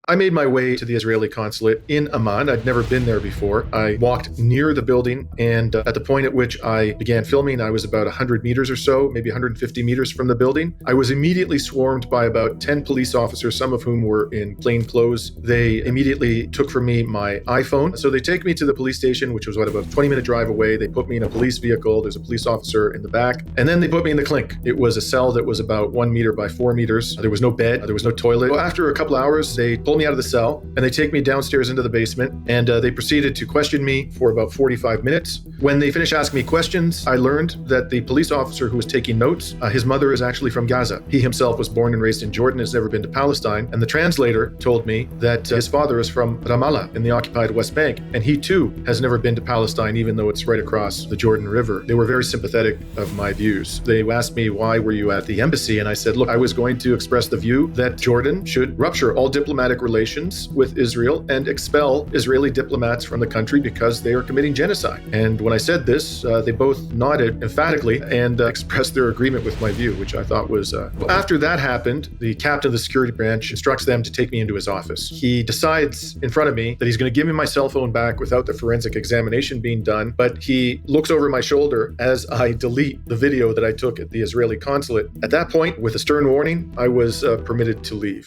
I made my way to the Israeli consulate in Amman. I'd never been there before. I walked near the building, and at the point at which I began filming, I was about 100 meters or so, maybe 150 meters from the building. I was immediately swarmed by about 10 police officers, some of whom were in plain clothes. They immediately took from me my iPhone. So they take me to the police station, which was about a 20-minute drive away. They put me in a police vehicle. There's a police officer in the back. And then they put me in the clink. It was a cell that was about 1 meter by 4 meters. There was no bed. There was no toilet. Well, after a couple hours, they pulled me out of the cell and they take me downstairs into the basement, and they proceeded to question me for about 45 minutes. When they finished asking me questions, I learned that the police officer who was taking notes, his mother is actually from Gaza. He himself was born and raised in Jordan, has never been to Palestine. And the translator told me that his father is from Ramallah in the occupied West Bank, and he too has never been to Palestine, even though it's right across the Jordan River. They were very sympathetic of my views. They asked me, why were you at the embassy? And I said, look, I was going to express the view that Jordan should rupture all diplomatic relations with Israel and expel Israeli diplomats from the country because they are committing genocide. And when I said this, they both nodded emphatically and expressed their agreement with my view, which I thought was... After that happened, the captain of the security branch instructs them to take me into his office. He decides in front of me that he's going to give me my cell phone back without the forensic examination being done, but he looks over my shoulder as I delete the video that I took at the Israeli consulate. At that point, with a stern warning, I was permitted to leave.